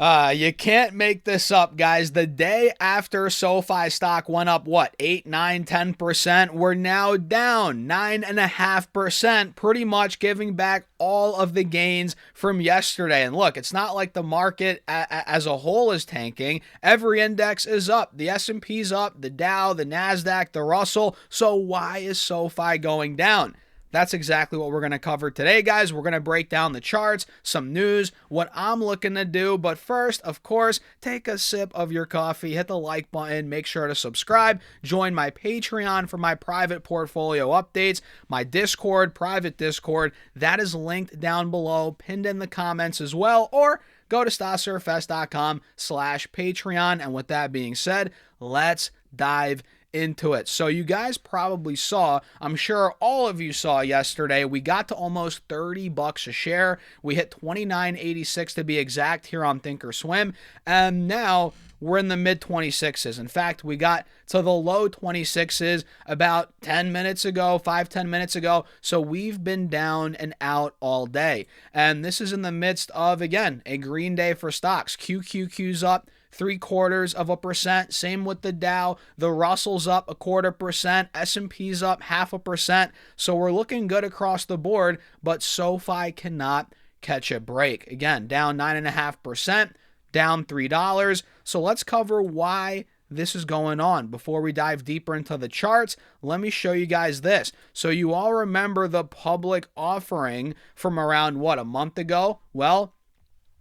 You can't make this up, guys. The day after SoFi stock went up, what, 8, 9, 10%, we're now down 9.5%, pretty much giving back all of the gains from yesterday. And look, it's not like the market as a whole is tanking. Every index is up. The S&P's up, the Dow, the Nasdaq, the Russell. So why is SoFi going down? That's exactly what we're going to cover today, guys. We're going to break down the charts, some news, what I'm looking to do. But first, of course, take a sip of your coffee, hit the like button, make sure to subscribe, join my Patreon for my private portfolio updates, my Discord, private Discord. That is linked down below, pinned in the comments as well, or go to stasurfest.com/Patreon. And with that being said, let's dive into it. So you guys probably saw, I'm sure all of you saw yesterday, we got to almost $30 a share. We hit 29.86 to be exact here on Thinkorswim, and now we're in the mid 26s. In fact, we got to the low 26s about 10 minutes ago, 5-10 minutes ago. So we've been down and out all day. And this is in the midst of, again, a green day for stocks. QQQ's up 0.75%. Same with the Dow. The Russell's up 0.25%. S&P's up 0.5%. So we're looking good across the board, but SoFi cannot catch a break. Again, down 9.5%, down $3. So let's cover why this is going on. Before we dive deeper into the charts, let me show you guys this. So you all remember the public offering from around, what, a month ago? Well,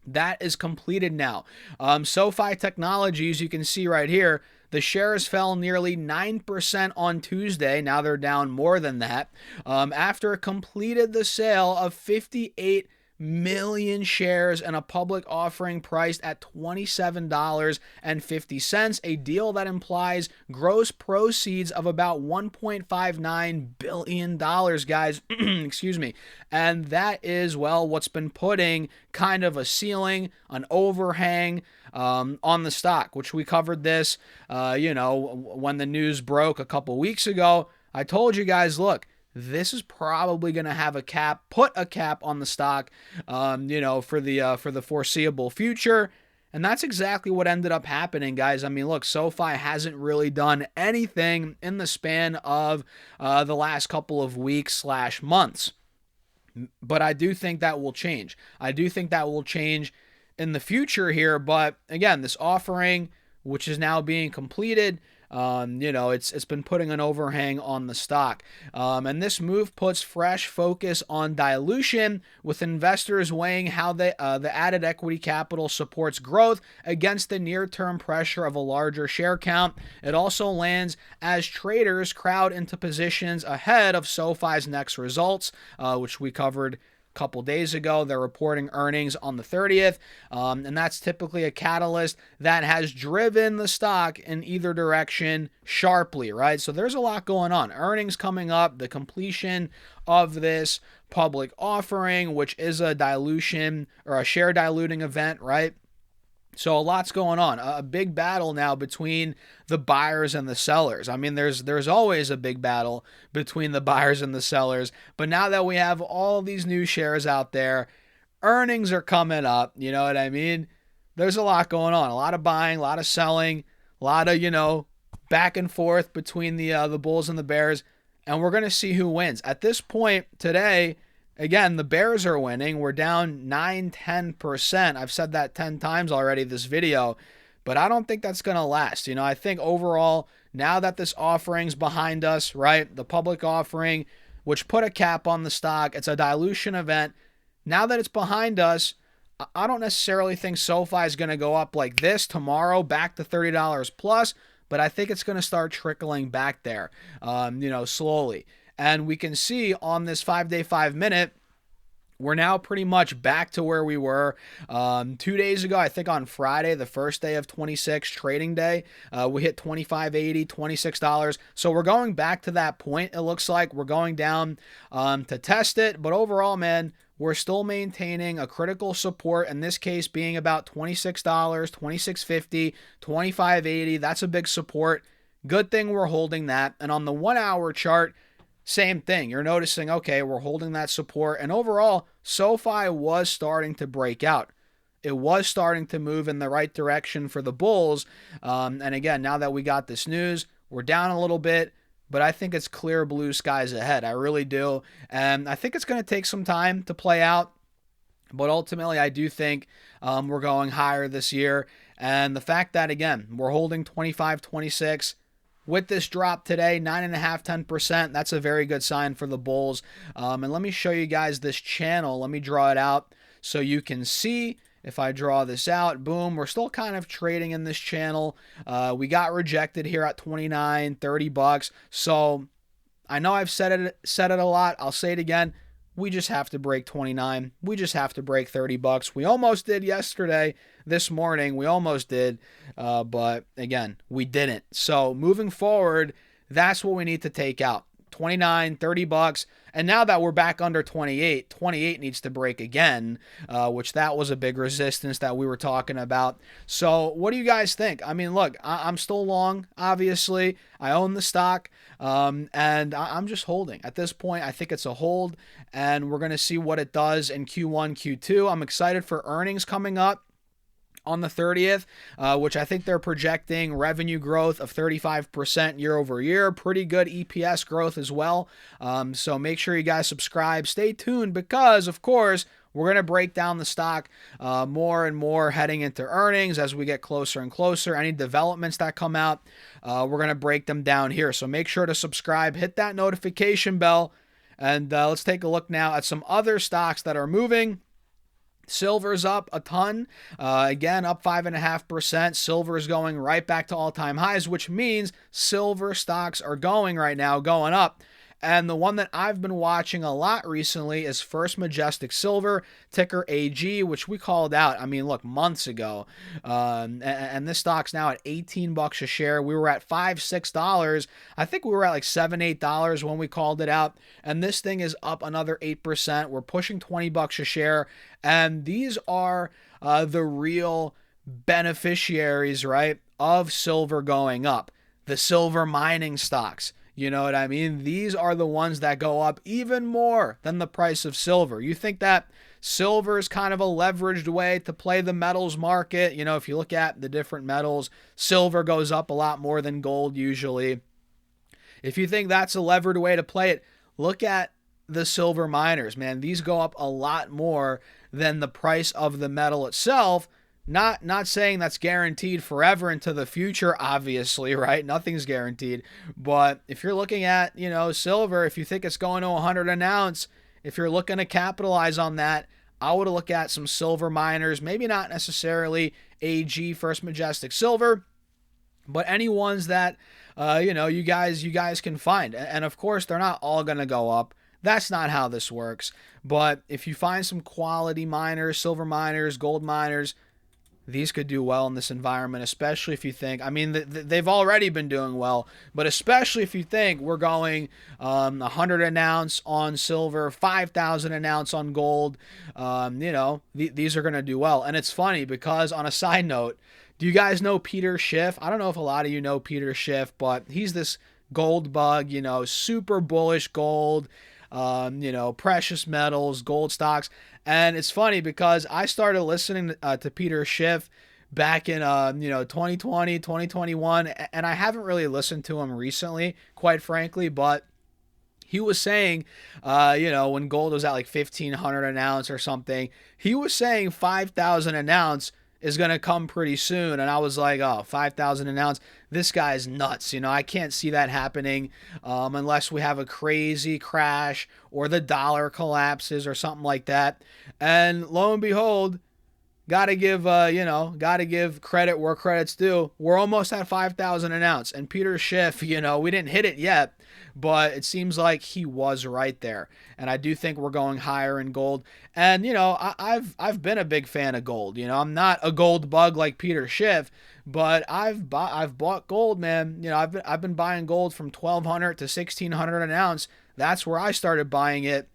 that is completed now. SoFi Technologies, you can see right here, the shares fell nearly 9% on Tuesday. Now they're down more than that. After it completed the sale of 58 million shares in a public offering priced at $27.50, a deal that implies gross proceeds of about $1.59 billion, guys. Excuse me. And that is, well, what's been putting kind of a ceiling, an overhang on the stock, which we covered this, when the news broke a couple weeks ago. I told you guys, look, this is probably going to have a cap, put a cap on the stock, for the foreseeable future. And that's exactly what ended up happening, guys. I mean, look, SoFi hasn't really done anything in the span of the last couple of weeks/months. But I do think that will change. I do think that will change in the future here. But again, this offering, which is now being completed, it's been putting an overhang on the stock. And this move puts fresh focus on dilution, with investors weighing how the added equity capital supports growth against the near-term pressure of a larger share count. It also lands as traders crowd into positions ahead of SoFi's next results, which we covered couple days ago. They're reporting earnings on the 30th, and that's typically a catalyst that has driven the stock in either direction sharply, right? So there's a lot going on. Earnings coming up, the completion of this public offering, which is a dilution or a share diluting event, right? So a lot's going on. A big battle now between the buyers and the sellers. I mean, there's always a big battle between the buyers and the sellers. But now that we have all these new shares out there, earnings are coming up. You know what I mean? There's a lot going on. A lot of buying, a lot of selling, a lot of, back and forth between the Bulls and the Bears. And we're going to see who wins. At this point today, again, the Bears are winning. We're down 9-10%. I've said that 10 times already this video, but I don't think that's going to last. I think overall, now that this offering's behind us, right, the public offering, which put a cap on the stock, it's a dilution event. Now that it's behind us, I don't necessarily think SoFi is going to go up like this tomorrow, back to $30 plus, but I think it's going to start trickling back there, slowly. And we can see on this 5-day, 5-minute, we're now pretty much back to where we were 2 days ago. I think on Friday, the first day of 26 trading day, we hit $25.80, $26. So we're going back to that point. It looks like we're going down to test it. But overall, man, we're still maintaining a critical support, in this case being about $26, $26.50, $25.80. That's a big support. Good thing we're holding that. And on the 1 hour chart, same thing. You're noticing, okay, we're holding that support. And overall, SoFi was starting to break out. it was starting to move in the right direction for the bulls. And again, now that we got this news, we're down a little bit, but I think it's clear blue skies ahead. I really do. And I think it's going to take some time to play out. But ultimately, I do think we're going higher this year. And the fact that, again, we're holding 25, 26 with this drop today, 9.5%, 10%, that's a very good sign for the bulls. And let me show you guys this channel. Let me draw it out so you can see. If I draw this out, boom, we're still kind of trading in this channel. We got rejected here at 29, 30 bucks. So I know I've said it a lot. I'll say it again. We just have to break 29. We just have to break 30 bucks. We almost did yesterday, this morning. We almost did. But again, we didn't. So moving forward, that's what we need to take out. 29, 30 bucks. And now that we're back under 28, 28 needs to break again, which that was a big resistance that we were talking about. So what do you guys think? I mean, look, I'm still long, obviously. I own the stock, and I'm just holding. At this point, I think it's a hold, and we're going to see what it does in Q1, Q2. I'm excited for earnings coming up on the 30th, which I think they're projecting revenue growth of 35% year over year. Pretty good EPS growth as well. So make sure you guys subscribe. Stay tuned because, of course, we're going to break down the stock more and more heading into earnings as we get closer and closer. Any developments that come out, we're going to break them down here. So make sure to subscribe, hit that notification bell, and let's take a look now at some other stocks that are moving. Silver's up a ton, again up 5.5%. Silver is going right back to all-time highs, which means silver stocks are going right now, going up. And the one that I've been watching a lot recently is First Majestic Silver, ticker AG, which we called out, I mean, look, months ago. And this stock's now at 18 bucks a share. We were at $5, $6. I think we were at like $7, $8 when we called it out. And this thing is up another 8%. We're pushing 20 bucks a share. And these are the real beneficiaries, right, of silver going up. The silver mining stocks. You know what I mean? These are the ones that go up even more than the price of silver. You think that silver is kind of a leveraged way to play the metals market? You know, if you look at the different metals, silver goes up a lot more than gold usually. If you think that's a levered way to play it, look at the silver miners, man. These go up a lot more than the price of the metal itself. Not saying that's guaranteed forever into the future, obviously, right? Nothing's guaranteed. But if you're looking at, you know, silver, if you think it's going to 100 an ounce, if you're looking to capitalize on that, I would look at some silver miners, maybe not necessarily AG, First Majestic Silver, but any ones that, you guys can find. And of course, they're not all going to go up. That's not how this works. But if you find some quality miners, silver miners, gold miners, these could do well in this environment, especially if you think, I mean, they've already been doing well, but especially if you think we're going 100 an ounce on silver, 5,000 an ounce on gold, these are going to do well. And it's funny because on a side note, do you guys know Peter Schiff? I don't know if a lot of you know Peter Schiff, but he's this gold bug, super bullish gold, precious metals, gold stocks. And it's funny because I started listening to Peter Schiff back in 2020, 2021, and I haven't really listened to him recently, quite frankly, but he was saying, when gold was at like 1,500 an ounce or something, he was saying 5,000 an ounce is going to come pretty soon. And I was like, 5,000 an ounce. This guy's nuts. I can't see that happening unless we have a crazy crash or the dollar collapses or something like that. And lo and behold, got to give credit where credit's due. We're almost at 5,000 an ounce. And Peter Schiff, we didn't hit it yet, but it seems like he was right there. And I do think we're going higher in gold. And, I've been a big fan of gold. I'm not a gold bug like Peter Schiff, but I've bought gold, man. I've been buying gold from 1,200 to 1,600 an ounce. That's where I started buying it.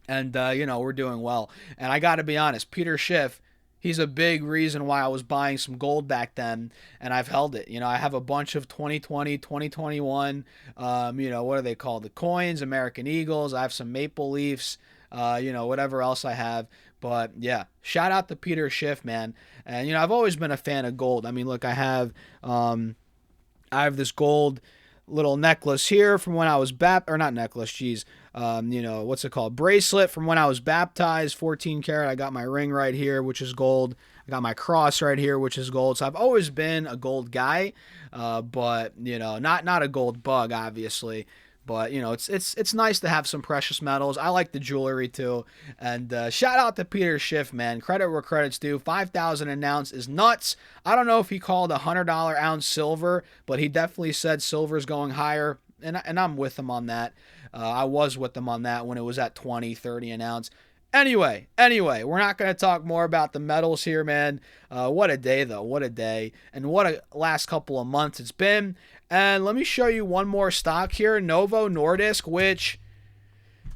And, we're doing well. And I got to be honest, Peter Schiff, he's a big reason why I was buying some gold back then, and I've held it. I have a bunch of 2020, 2021, what are they called? The coins, American Eagles. I have some Maple Leafs, whatever else I have. But yeah, shout out to Peter Schiff, man. And I've always been a fan of gold. I mean, look, I have this gold little necklace here from when I was or not necklace, geez. What's it called? Bracelet from when I was baptized, 14 karat. I got my ring right here, which is gold. I got my cross right here, which is gold. So I've always been a gold guy, but not a gold bug, obviously. But it's nice to have some precious metals. I like the jewelry too. And shout out to Peter Schiff, man. Credit where credit's due. 5,000 an ounce is nuts. I don't know if he called $100 ounce silver, but he definitely said silver's going higher. And I'm with him on that. I was with him on that when it was at 20, 30 an ounce. Anyway, we're not going to talk more about the metals here, man. What a day, though. What a day. And what a last couple of months it's been. And let me show you one more stock here, Novo Nordisk, which,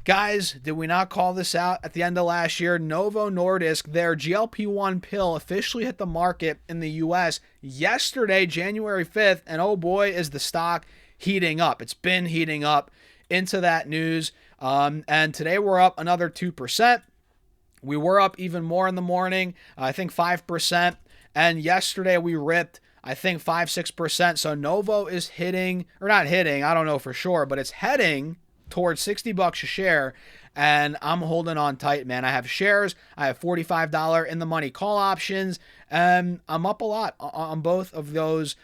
guys, did we not call this out at the end of last year? Novo Nordisk, their GLP-1 pill officially hit the market in the U.S. yesterday, January 5th, and oh boy, is the stock heating up. It's been heating up into that news. And today we're up another 2%. We were up even more in the morning, I think 5%. And yesterday we ripped, I think 5-6%. So Novo is hitting, or not hitting, I don't know for sure, but it's heading towards $60 a share. And I'm holding on tight, man. I have shares. I have $45 in the money call options. And I'm up a lot on both of those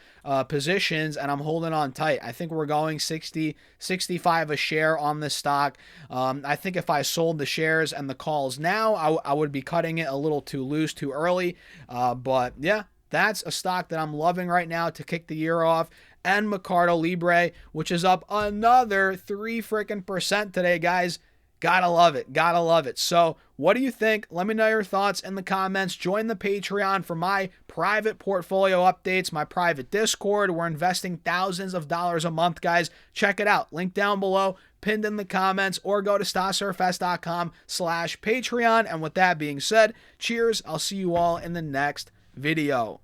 positions, and I'm holding on tight. I think we're going 60, 65 a share on this stock. I think if I sold the shares and the calls now, I would be cutting it a little too loose, too early. But yeah, that's a stock that I'm loving right now to kick the year off. And Mercado Libre, which is up another 3% today, guys. Gotta love it. Gotta love it. So what do you think? Let me know your thoughts in the comments. Join the Patreon for my private portfolio updates, my private Discord. We're investing thousands of dollars a month, guys. Check it out. Link down below, pinned in the comments, or go to starsurfs.com/Patreon. And with that being said, cheers. I'll see you all in the next video.